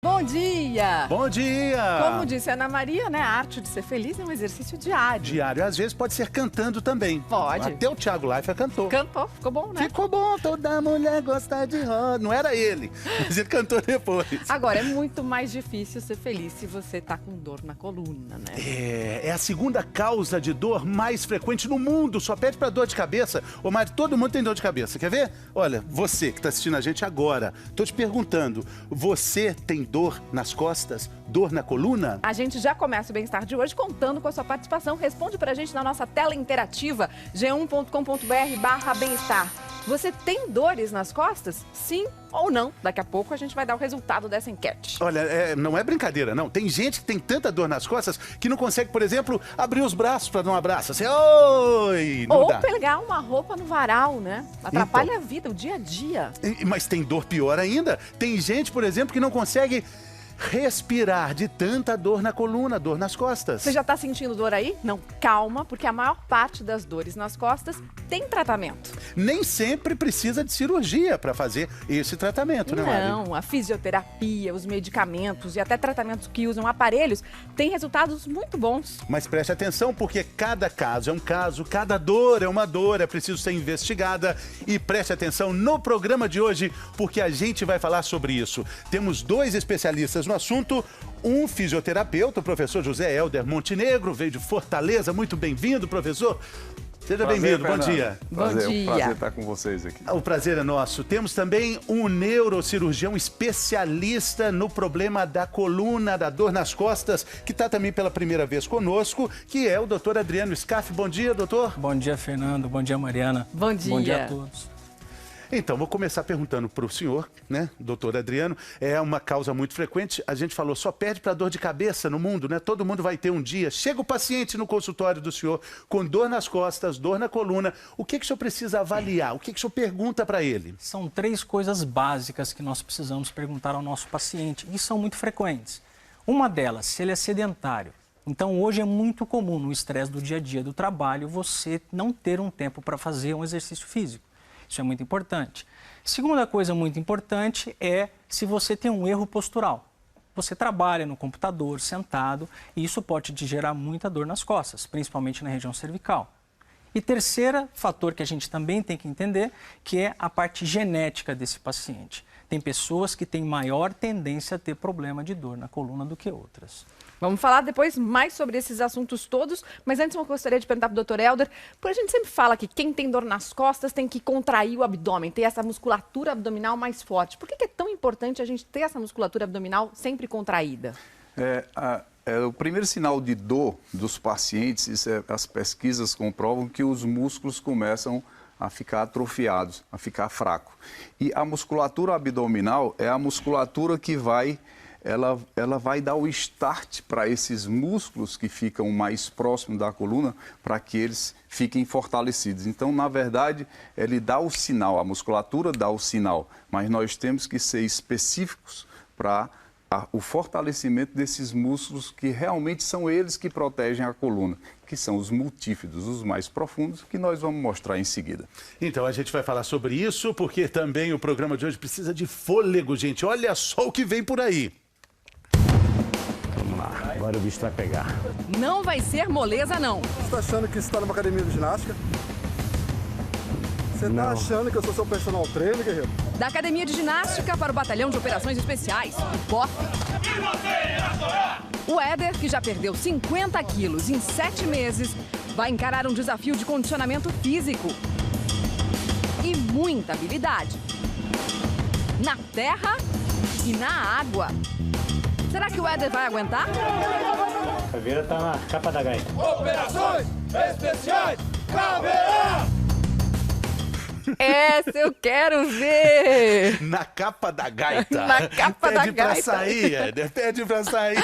Bom dia! Bom dia! Como disse a Ana Maria, né? A arte de ser feliz é um exercício diário. Diário, às vezes pode ser cantando também. Pode. Até o Thiago Leifert cantou. Cantou, ficou bom, né? Ficou bom, toda mulher gosta de rosa. Não era ele, mas ele cantou depois. Agora, é muito mais difícil ser feliz se você tá com dor na coluna, né? É a segunda causa de dor mais frequente no mundo. Só pede pra dor de cabeça. Ô, Mário, todo mundo tem dor de cabeça. Quer ver? Olha, você que tá assistindo a gente agora, tô te perguntando, você tem dor nas costas? Dor na coluna? A gente já começa o Bem-Estar de hoje contando com a sua participação. Responde pra gente na nossa tela interativa, g1.com.br/bem-estar. Você tem dores nas costas? Sim ou não? Daqui a pouco a gente vai dar o resultado dessa enquete. Olha, não é brincadeira, não. Tem gente que tem tanta dor nas costas que não consegue, por exemplo, abrir os braços para dar um abraço. Assim, oi! Não Ou dá. pegar uma roupa no varal, né? Atrapalha a vida, o dia a dia. Mas tem dor pior ainda. Tem gente, por exemplo, que não consegue respirar de tanta dor na coluna, dor nas costas. Você já tá sentindo dor aí? Não, calma, porque a maior parte das dores nas costas tem tratamento. Nem sempre precisa de cirurgia para fazer esse tratamento, né, Mari? Não, a fisioterapia, os medicamentos e até tratamentos que usam aparelhos têm resultados muito bons. Mas preste atenção, porque cada caso é um caso, cada dor é uma dor, é preciso ser investigada. E preste atenção no programa de hoje, porque a gente vai falar sobre isso. Temos dois especialistas no assunto, um fisioterapeuta, o professor José Helder Montenegro, veio de Fortaleza. Muito bem-vindo, professor. Seja bem-vindo, bom dia. Prazer, Bom dia. É um prazer estar com vocês aqui. O prazer é nosso. Temos também um neurocirurgião especialista no problema da coluna, da dor nas costas, que está também pela primeira vez conosco, que é o doutor Adriano Scaff. Bom dia, doutor. Bom dia, Fernando. Bom dia, Mariana. Bom dia. Bom dia a todos. Então, vou começar perguntando para o senhor, né, doutor Adriano. É uma causa muito frequente. A gente falou, só perde para dor de cabeça no mundo, né? Todo mundo vai ter um dia. Chega o paciente no consultório do senhor com dor nas costas, dor na coluna. O que o senhor precisa avaliar? O que o senhor pergunta para ele? São três coisas básicas que nós precisamos perguntar ao nosso paciente e são muito frequentes. Uma delas, se ele é sedentário. Então, hoje é muito comum no estresse do dia a dia do trabalho você não ter um tempo para fazer um exercício físico. Isso é muito importante. Segunda coisa muito importante é se você tem um erro postural. Você trabalha no computador, sentado, e isso pode te gerar muita dor nas costas, principalmente na região cervical. E terceiro fator que a gente também tem que entender, que é a parte genética desse paciente. Tem pessoas que têm maior tendência a ter problema de dor na coluna do que outras. Vamos falar depois mais sobre esses assuntos todos, mas antes eu gostaria de perguntar para o doutor Helder, porque a gente sempre fala que quem tem dor nas costas tem que contrair o abdômen, ter essa musculatura abdominal mais forte. Por que é tão importante a gente ter essa musculatura abdominal sempre contraída? O primeiro sinal de dor dos pacientes, as pesquisas comprovam que os músculos começam a ficar atrofiados, a ficar fracos. E a musculatura abdominal é a musculatura que ela vai dar o start para esses músculos que ficam mais próximos da coluna, para que eles fiquem fortalecidos. Então, na verdade, ele dá o sinal, a musculatura dá o sinal, mas nós temos que ser específicos para o fortalecimento desses músculos que realmente são eles que protegem a coluna, que são os multífidos, os mais profundos, que nós vamos mostrar em seguida. Então, a gente vai falar sobre isso, porque também o programa de hoje precisa de fôlego, gente. Olha só o que vem por aí. Agora o bicho vai pegar. Não vai ser moleza, não. Você está achando que você está numa academia de ginástica? Você está achando que eu sou seu personal trainer, guerreiro? Da Academia de Ginástica para o Batalhão de Operações Especiais, o BOP. O Éder, que já perdeu 50 quilos em 7 meses, vai encarar um desafio de condicionamento físico e muita habilidade. Na terra e na água. Será que o Éder vai aguentar? A caveira tá na capa da gaita. Operações Especiais Caveira! Essa eu quero ver! Na capa da gaita. Na capa da Pede pra gaita. sair, Éder. Pede pra sair.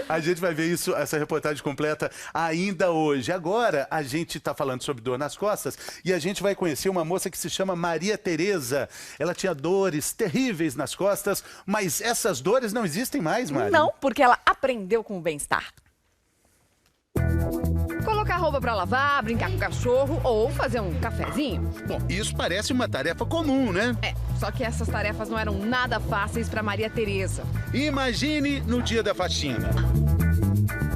A gente vai ver isso, essa reportagem completa ainda hoje. Agora, a gente tá falando sobre dor nas costas e a gente vai conhecer uma moça que se chama Maria Tereza. Ela tinha dores terríveis nas costas, mas essas dores não existem mais, Mari. Não, porque ela aprendeu com o Bem-Estar. Colocar roupa pra lavar, brincar com o cachorro ou fazer um cafezinho. Bom, isso parece uma tarefa comum, né? É, só que essas tarefas não eram nada fáceis pra Maria Tereza. Imagine no dia da faxina.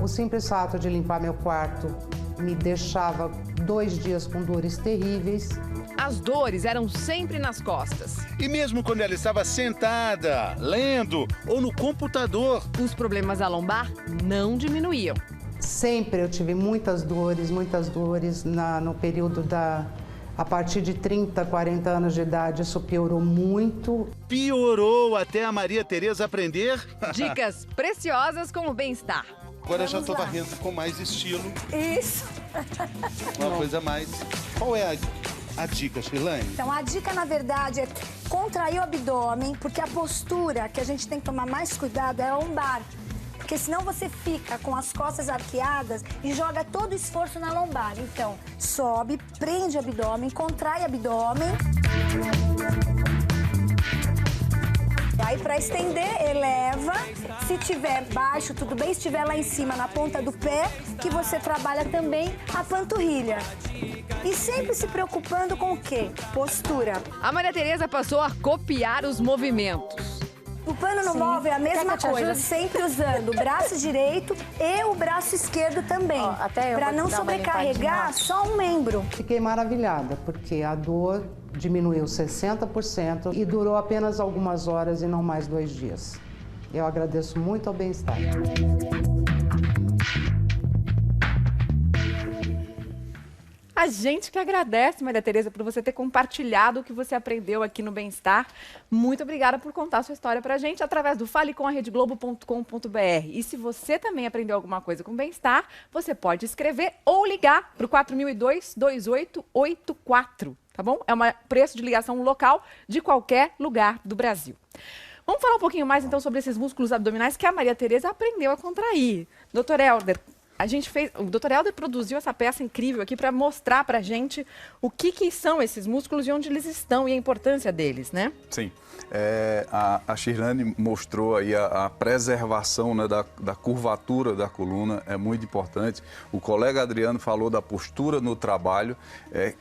O simples fato de limpar meu quarto me deixava 2 dias com dores terríveis. As dores eram sempre nas costas. E mesmo quando ela estava sentada, lendo ou no computador. Os problemas da lombar não diminuíam. Sempre eu tive muitas dores no período a partir de 30, 40 anos de idade, isso piorou muito. Piorou até a Maria Tereza aprender. Dicas preciosas com o bem-estar. Agora eu já estou varrendo com mais estilo. Isso. Uma coisa a mais. Qual é a dica, Shirlane? Então, a dica, na verdade, é contrair o abdômen, porque a postura que a gente tem que tomar mais cuidado é a lombar. Porque senão você fica com as costas arqueadas e joga todo o esforço na lombar. Então, sobe, prende o abdômen, contrai o abdômen. Aí, para estender, eleva. Se tiver baixo, tudo bem. Se tiver lá em cima, na ponta do pé, que você trabalha também a panturrilha. E sempre se preocupando com o quê? Postura. A Maria Tereza passou a copiar os movimentos. O pano no móvel é a mesma coisa, sempre usando o braço direito e o braço esquerdo também. Para não sobrecarregar só um membro. Fiquei maravilhada, porque a dor diminuiu 60% e durou apenas algumas horas e não mais 2 dias. Eu agradeço muito ao bem-estar. A gente que agradece, Maria Tereza, por você ter compartilhado o que você aprendeu aqui no Bem-Estar. Muito obrigada por contar a sua história pra gente através do falecomRedeGlobo.com.br. E se você também aprendeu alguma coisa com Bem-Estar, você pode escrever ou ligar para o 4002-2884, tá bom? É um preço de ligação local de qualquer lugar do Brasil. Vamos falar um pouquinho mais, então, sobre esses músculos abdominais que a Maria Tereza aprendeu a contrair. Doutor Helder, o Dr. Helder produziu essa peça incrível aqui para mostrar para a gente o que são esses músculos e onde eles estão e a importância deles, né? Sim. A Shirlane mostrou aí a preservação, né, da curvatura da coluna, é muito importante. O colega Adriano falou da postura no trabalho,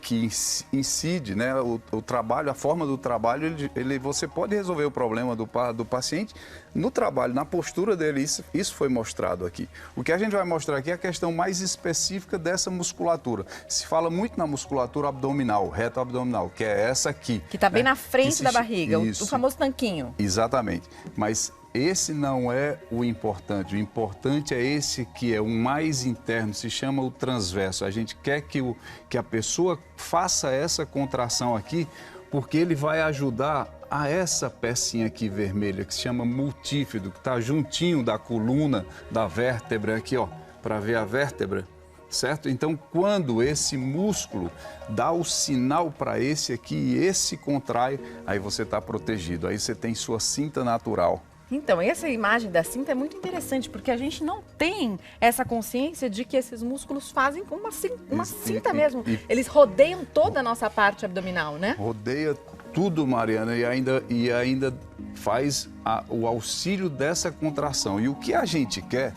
que incide, né, o trabalho, a forma do trabalho, você pode resolver o problema do paciente no trabalho, na postura dele. Isso foi mostrado aqui. O que a gente vai mostrar aqui é a questão mais específica dessa musculatura. Se fala muito na musculatura abdominal, reto abdominal, que é essa aqui. Que está bem na frente da barriga, isso. O famoso tanquinho. Exatamente. Mas esse não é o importante. O importante é esse que é o mais interno, se chama o transverso. A gente quer que a pessoa faça essa contração aqui, porque ele vai ajudar a essa pecinha aqui vermelha, que se chama multífido, que está juntinho da coluna, da vértebra aqui, ó, para ver a vértebra, certo? Então, quando esse músculo dá o sinal para esse aqui e esse contrai, aí você está protegido, aí você tem sua cinta natural. Então, essa imagem da cinta é muito interessante, porque a gente não tem essa consciência de que esses músculos fazem como uma cinta mesmo. Eles rodeiam toda a nossa parte abdominal, né? Rodeia tudo, Mariana, e ainda faz o auxílio dessa contração. E o que a gente quer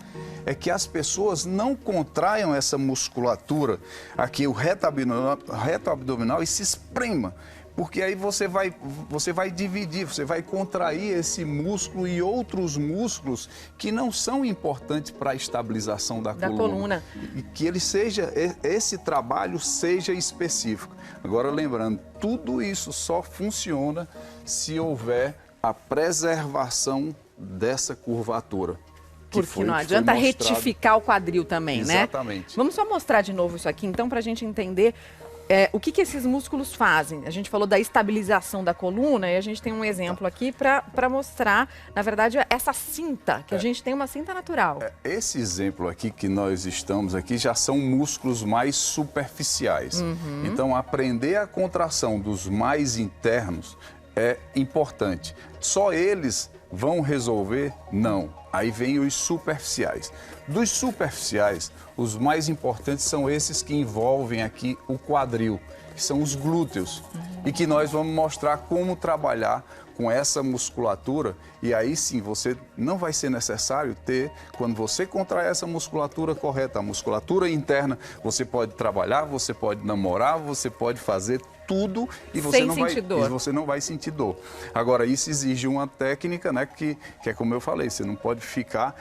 é que as pessoas não contraiam essa musculatura aqui, o reto abdominal, e se esprema. Porque aí você vai dividir, você vai contrair esse músculo e outros músculos que não são importantes para a estabilização da coluna. E que esse trabalho seja específico. Agora, lembrando, tudo isso só funciona se houver a preservação dessa curvatura. Porque não adianta retificar o quadril também, né? Exatamente. Vamos só mostrar de novo isso aqui, então, para a gente entender o que esses músculos fazem. A gente falou da estabilização da coluna e a gente tem um exemplo aqui para mostrar, na verdade, essa cinta, que a gente tem uma cinta natural. Esse exemplo aqui que nós estamos aqui já são músculos mais superficiais. Então, aprender a contração dos mais internos é importante. Só eles vão resolver? Não. Aí vem os superficiais. Dos superficiais, os mais importantes são esses que envolvem aqui o quadril, que são os glúteos, e que nós vamos mostrar como trabalhar com essa musculatura, e aí sim você não vai ser necessário ter, quando você contrai essa musculatura correta, a musculatura interna, você pode trabalhar, você pode namorar, você pode fazer tudo e você, você não vai sentir dor. Agora, isso exige uma técnica, né, que é como eu falei, você não pode ficar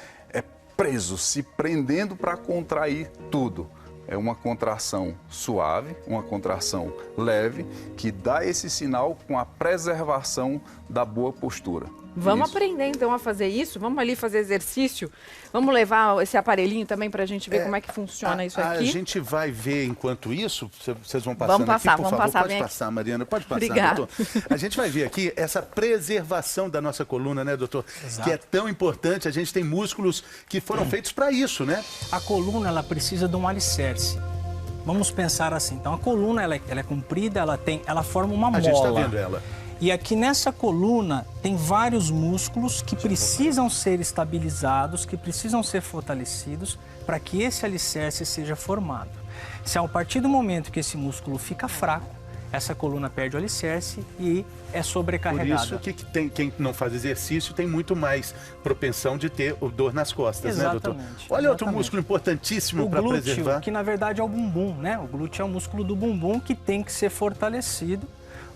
preso, se prendendo para contrair tudo. É uma contração suave, uma contração leve, que dá esse sinal com a preservação da boa postura. Vamos aprender, então, a fazer isso? Vamos ali fazer exercício? Vamos levar esse aparelhinho também para a gente ver como é que funciona isso aqui? A gente vai ver enquanto isso, vocês vão passando vamos passar, aqui, por vamos favor. Passar, pode passar, aqui. Mariana, pode passar, Obrigada. doutor. A gente vai ver aqui essa preservação da nossa coluna, né, doutor? Exato. Que é tão importante, a gente tem músculos que foram feitos para isso, né? A coluna, ela precisa de um alicerce. Vamos pensar assim, então a coluna, ela é comprida, ela forma uma mola. A gente está vendo ela. E aqui nessa coluna tem vários músculos que precisam ser estabilizados, que precisam ser fortalecidos para que esse alicerce seja formado. Se a partir do momento que esse músculo fica fraco, essa coluna perde o alicerce e é sobrecarregada. Por isso que quem não faz exercício tem muito mais propensão de ter dor nas costas, exatamente, né, doutor? Olha outro músculo importantíssimo para preservar. O glúteo, que na verdade é o bumbum, né? O glúteo é o músculo do bumbum que tem que ser fortalecido.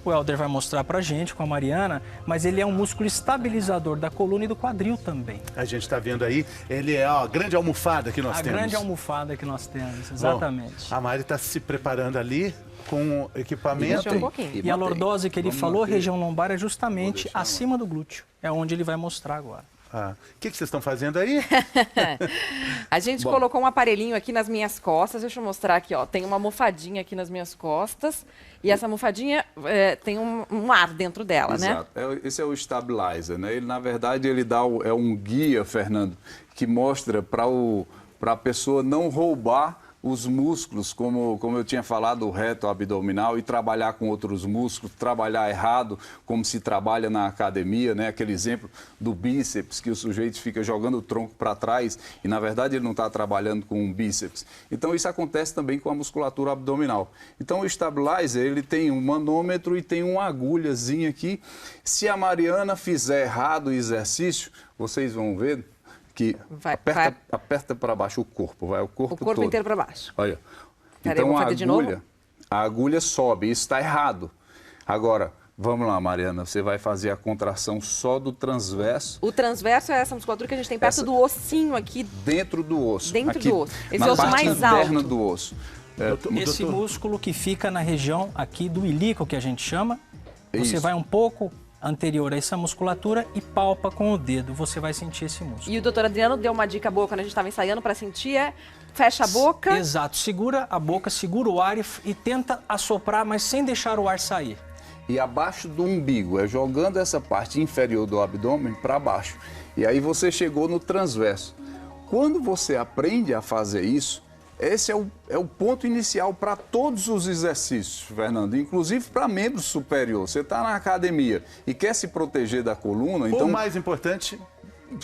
O Helder vai mostrar pra gente com a Mariana, mas ele é um músculo estabilizador da coluna e do quadril também. A gente está vendo aí, ele é a grande almofada que nós temos. A grande almofada que nós temos, exatamente. Bom, a Mari está se preparando ali com equipamento. E a lordose que ele falou, região lombar, é justamente acima do glúteo. É onde ele vai mostrar agora. O que vocês estão fazendo aí? A gente colocou um aparelhinho aqui nas minhas costas. Deixa eu mostrar aqui, ó. Tem uma almofadinha aqui nas minhas costas. E essa almofadinha tem um ar dentro dela, exato, né? Esse é o stabilizer, né? Ele, na verdade, ele dá é um guia, Fernando, que mostra para a pessoa não roubar os músculos, como eu tinha falado, o reto abdominal, e trabalhar com outros músculos, trabalhar errado, como se trabalha na academia, né? Aquele exemplo do bíceps, que o sujeito fica jogando o tronco para trás e, na verdade, ele não está trabalhando com um bíceps. Então, isso acontece também com a musculatura abdominal. Então, o stabilizer, ele tem um manômetro e tem uma agulhazinha aqui. Se a Mariana fizer errado o exercício, vocês vão ver que aperta para baixo o corpo, vai o corpo todo. Inteiro para baixo. Olha, então a agulha sobe, isso está errado. Agora, vamos lá, Mariana, você vai fazer a contração só do transverso. O transverso é essa musculatura que a gente tem perto do ossinho aqui. Dentro do osso. Dentro aqui, do osso. Esse osso mais alto. Interna do osso. Esse músculo que fica na região aqui do ilíaco, que a gente chama, você vai um pouco anterior a essa musculatura e palpa com o dedo, você vai sentir esse músculo. E o doutor Adriano deu uma dica boa quando a gente estava ensaiando para sentir, fecha a boca. Exato, segura a boca, segura o ar e tenta assoprar, mas sem deixar o ar sair. E abaixo do umbigo, jogando essa parte inferior do abdômen para baixo. E aí você chegou no transverso. Quando você aprende a fazer isso, esse é o ponto inicial para todos os exercícios, Fernando, inclusive para membro superior. Você está na academia e quer se proteger da coluna, então... O mais importante...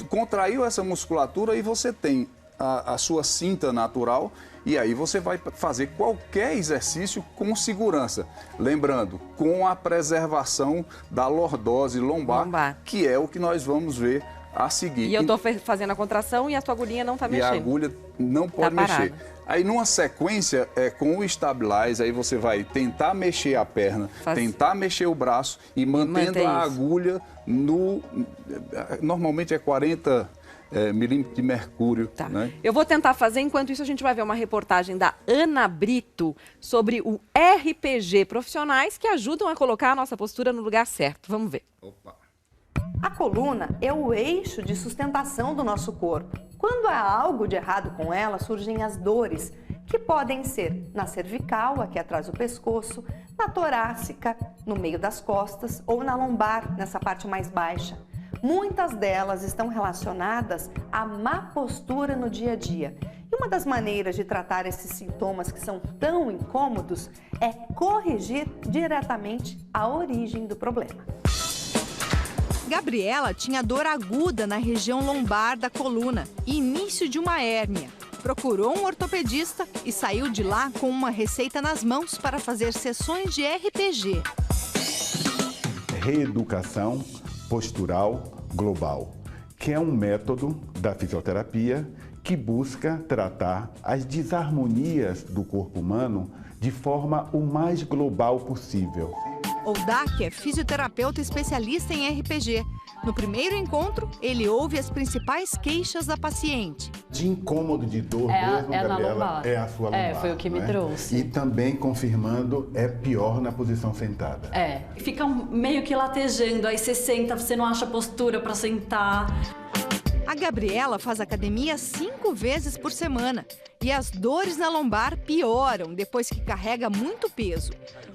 Contraiu essa musculatura e você tem a sua cinta natural e aí você vai fazer qualquer exercício com segurança. Lembrando, com a preservação da lordose lombar, que é o que nós vamos ver a seguir. E eu estou fazendo a contração e a tua agulhinha não está mexendo. E a agulha não pode mexer. Aí, numa sequência, com o stabilizer, aí você vai tentar mexer a perna, tentar mexer o braço e mantendo a agulha no... Normalmente é 40 milímetros de mercúrio. Tá. Né? Eu vou tentar fazer, enquanto isso a gente vai ver uma reportagem da Ana Brito sobre o RPG profissionais que ajudam a colocar a nossa postura no lugar certo. Vamos ver. Opa. A coluna é o eixo de sustentação do nosso corpo. Quando há algo de errado com ela, surgem as dores, que podem ser na cervical, aqui atrás do pescoço, na torácica, no meio das costas ou na lombar, nessa parte mais baixa. Muitas delas estão relacionadas à má postura no dia a dia. E uma das maneiras de tratar esses sintomas que são tão incômodos é corrigir diretamente a origem do problema. Gabriela tinha dor aguda na região lombar da coluna e início de uma hérnia. Procurou um ortopedista e saiu de lá com uma receita nas mãos para fazer sessões de RPG. Reeducação postural global, que é um método da fisioterapia que busca tratar as desarmonias do corpo humano de forma o mais global possível. Oldak é fisioterapeuta especialista em RPG. No primeiro encontro, ele ouve as principais queixas da paciente. De incômodo, de dor mesmo, Gabriela, é a sua lombar. Foi o que me trouxe. E também confirmando, é pior na posição sentada. Fica meio que latejando, aí você senta, você não acha postura para sentar. A Gabriela faz academia 5 vezes por semana e as dores na lombar pioram depois que carrega muito peso.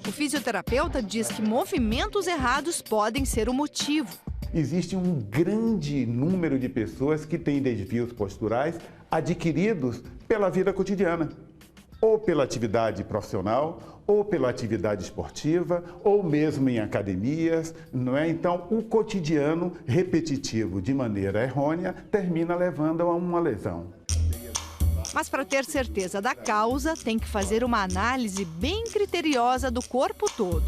O fisioterapeuta diz que movimentos errados podem ser o motivo. Existe um grande número de pessoas que têm desvios posturais adquiridos pela vida cotidiana, ou pela atividade profissional, ou pela atividade esportiva, ou mesmo em academias, não é? Então, o cotidiano repetitivo de maneira errônea termina levando a uma lesão. Mas para ter certeza da causa, tem que fazer uma análise bem criteriosa do corpo todo.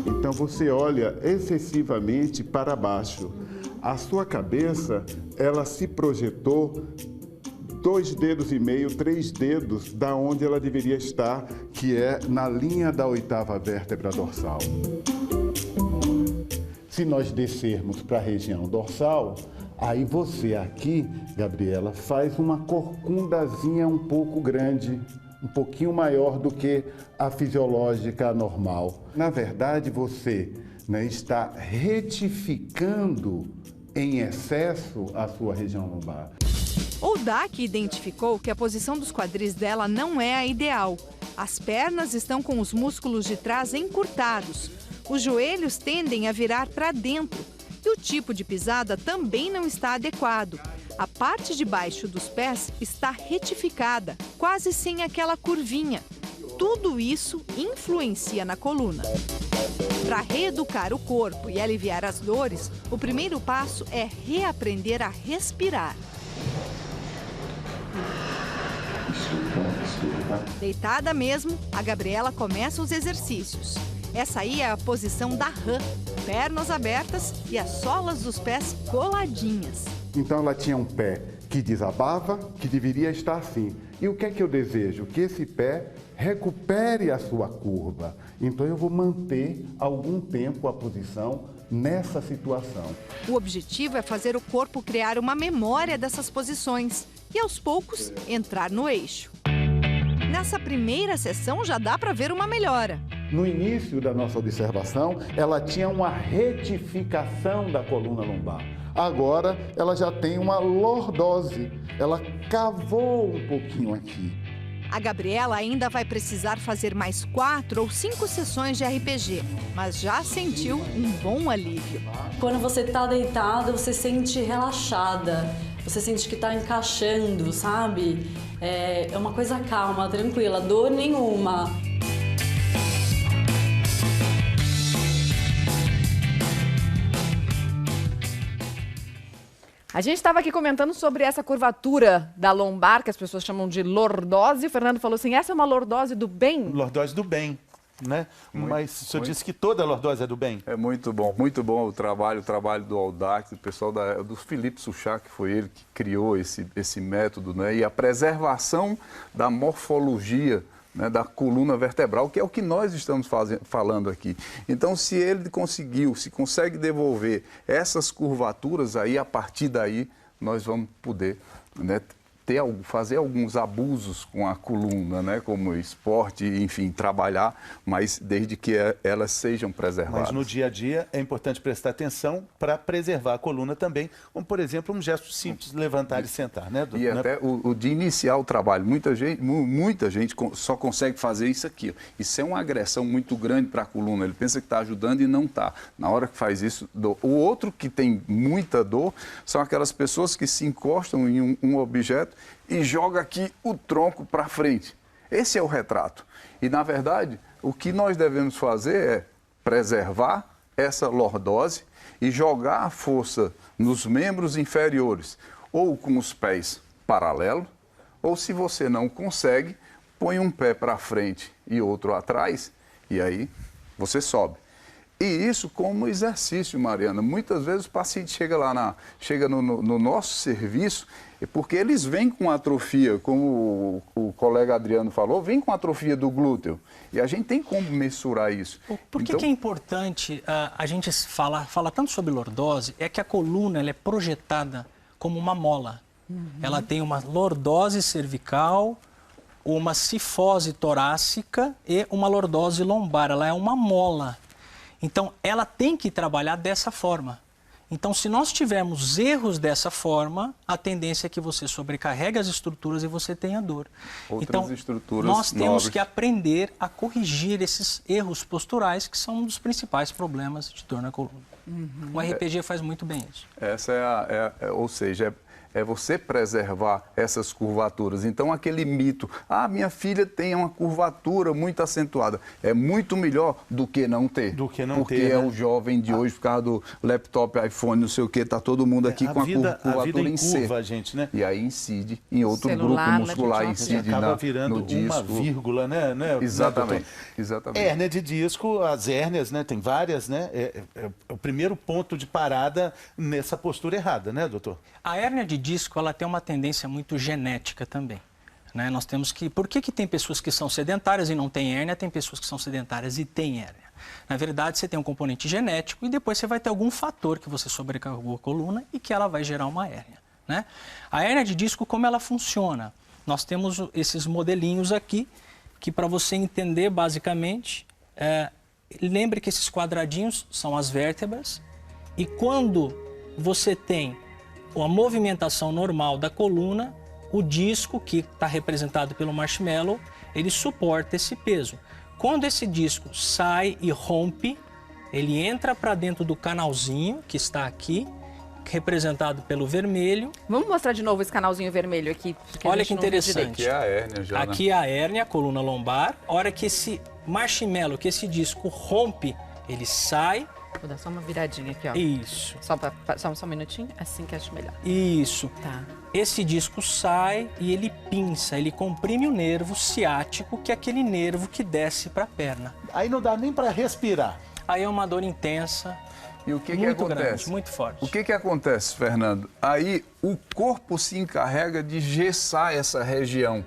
Então você olha excessivamente para baixo. A sua cabeça, ela se projetou 2,5 dedos, 3 dedos da onde ela deveria estar, que é na linha da 8ª vértebra dorsal. Se nós descermos para a região dorsal, aí você aqui, Gabriela, faz uma corcundazinha um pouco grande, um pouquinho maior do que a fisiológica normal. Na verdade, você está retificando em excesso a sua região lombar. Oldak identificou que a posição dos quadris dela não é a ideal. As pernas estão com os músculos de trás encurtados. Os joelhos tendem a virar para dentro. E o tipo de pisada também não está adequado. A parte de baixo dos pés está retificada, quase sem aquela curvinha. Tudo isso influencia na coluna. Para reeducar o corpo e aliviar as dores, o primeiro passo é reaprender a respirar. Deitada mesmo, a Gabriela começa os exercícios. Essa aí é a posição da rã, pernas abertas e as solas dos pés coladinhas. Então ela tinha um pé que desabava, que deveria estar assim. E o que é que eu desejo? Que esse pé recupere a sua curva. Então eu vou manter algum tempo a posição nessa situação. O objetivo é fazer o corpo criar uma memória dessas posições e, aos poucos, entrar no eixo. Nessa primeira sessão já dá para ver uma melhora. No início da nossa observação, ela tinha uma retificação da coluna lombar. Agora, ela já tem uma lordose. Ela cavou um pouquinho aqui. A Gabriela ainda vai precisar fazer mais 4 ou 5 sessões de RPG, mas já sentiu um bom alívio. Quando você está deitada, você sente relaxada. Você sente que está encaixando, sabe? É uma coisa calma, tranquila, dor nenhuma. A gente estava aqui comentando sobre essa curvatura da lombar, que as pessoas chamam de lordose. O Fernando falou assim, essa é uma lordose do bem? Lordose do bem, né? Mas o senhor disse que toda lordose é do bem? É muito bom o trabalho do Oldak, do pessoal do Felipe Suchard, que foi ele que criou esse método, né? E a preservação da morfologia, né, da coluna vertebral, que é o que nós estamos falando aqui. Então, se ele consegue devolver essas curvaturas, aí a partir daí nós vamos poder, né, fazer alguns abusos com a coluna, né, como esporte, enfim, trabalhar, mas desde que elas sejam preservadas. Mas no dia a dia é importante prestar atenção para preservar a coluna também, como, por exemplo, um gesto simples, levantar e sentar, né? E até o de iniciar o trabalho. Muita gente só consegue fazer isso aqui. Isso é uma agressão muito grande para a coluna. Ele pensa que está ajudando e não está. Na hora que faz isso, dor. O outro que tem muita dor são aquelas pessoas que se encostam em um objeto e joga aqui o tronco para frente. Esse é o retrato. E, na verdade, o que nós devemos fazer é preservar essa lordose e jogar a força nos membros inferiores, ou com os pés paralelos, ou se você não consegue, põe um pé para frente e outro atrás, e aí você sobe. E isso como exercício, Mariana. Muitas vezes o paciente chega no nosso serviço porque eles vêm com atrofia, como o colega Adriano falou, vem com atrofia do glúteo. E a gente tem como mensurar isso. Por que é importante a gente fala tanto sobre lordose? É que a coluna ela é projetada como uma mola. Ela tem uma lordose cervical, uma cifose torácica e uma lordose lombar. Ela é uma mola. Então, ela tem que trabalhar dessa forma. Então, se nós tivermos erros dessa forma, a tendência é que você sobrecarregue as estruturas e você tenha dor. Outras estruturas nós temos nobres. que aprender a corrigir esses erros posturais, que são um dos principais problemas de dor na coluna. O RPG faz muito bem isso. Essa ou seja, é você preservar essas curvaturas. Então, aquele mito, minha filha tem uma curvatura muito acentuada, é muito melhor do que não ter. Porque é o jovem de hoje, por causa do laptop, iPhone, não sei o que, tá todo mundo aqui com a curvatura em C. Gente, né? E aí incide em outro Celular, grupo muscular, incide acaba virando no disco. uma vírgula, né? Exatamente. Exatamente. Hérnia de disco, as hérnias, né? Tem várias, né? É o primeiro ponto de parada nessa postura errada, né, doutor? A hérnia de disco, ela tem uma tendência muito genética também. Né? Nós temos que... Por que tem pessoas que são sedentárias e não têm hérnia, tem pessoas que são sedentárias e têm hérnia? Na verdade, você tem um componente genético e depois você vai ter algum fator que você sobrecarregou a coluna e que ela vai gerar uma hérnia. Né? A hérnia de disco, como ela funciona? Nós temos esses modelinhos aqui, que para você entender basicamente, lembre que esses quadradinhos são as vértebras e quando você tem a movimentação normal da coluna, o disco, que está representado pelo marshmallow, ele suporta esse peso. Quando esse disco sai e rompe, ele entra para dentro do canalzinho, que está aqui, representado pelo vermelho. Vamos mostrar de novo esse canalzinho vermelho aqui. Olha que interessante. Aqui é a hérnia já, Aqui é a hérnia, a coluna lombar. A hora que esse marshmallow, que esse disco rompe, ele sai. Vou dar só uma viradinha aqui, ó. Isso. Só um minutinho, assim que acho melhor. Isso. Tá. Esse disco sai e ele pinça, ele comprime o nervo ciático, que é aquele nervo que desce para a perna. Aí não dá nem para respirar. Aí é uma dor intensa. E o que muito acontece? Grande, muito forte. O que acontece, Fernando? Aí o corpo se encarrega de gessar essa região,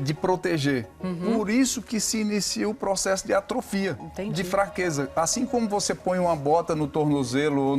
de proteger. Por isso que se inicia o processo de atrofia, de fraqueza. Assim como você põe uma bota no tornozelo ou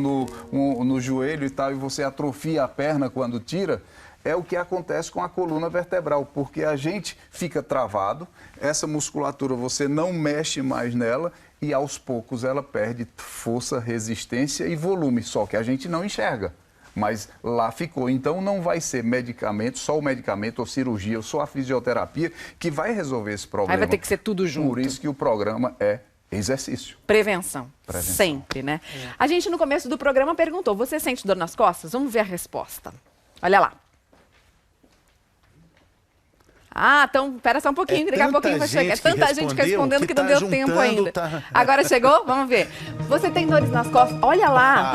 no joelho e tal, e você atrofia a perna quando tira, é o que acontece com a coluna vertebral, porque a gente fica travado, essa musculatura você não mexe mais nela e aos poucos ela perde força, resistência e volume, só que a gente não enxerga. Mas lá ficou. Então não vai ser medicamento, só o medicamento ou cirurgia, ou só a fisioterapia que vai resolver esse problema. Aí vai ter que ser tudo junto. Por isso que o programa é exercício. Prevenção. Sempre, né? A gente no começo do programa perguntou, você sente dor nas costas? Vamos ver a resposta. Olha lá. Então, espera só um pouquinho, daqui a pouquinho vai chegar. É tanta gente respondendo que não deu tempo ainda. Agora chegou? Vamos ver. Você tem dores nas costas? Olha lá,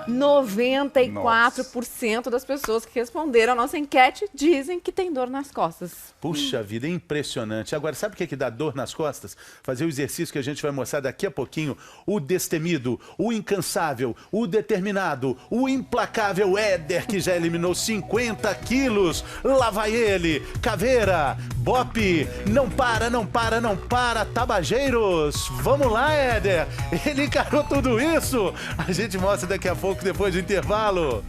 94% das pessoas que responderam a nossa enquete dizem que tem dor nas costas. Puxa vida, é impressionante. Agora, sabe o que dá dor nas costas? Fazer o exercício que a gente vai mostrar daqui a pouquinho. O destemido, o incansável, o determinado, o implacável Éder, que já eliminou 50 quilos. Lá vai ele, Caveira. Bope, não para, não para, não para, Tabageiros. Vamos lá, Éder. Ele encarou tudo isso. A gente mostra daqui a pouco, depois do intervalo.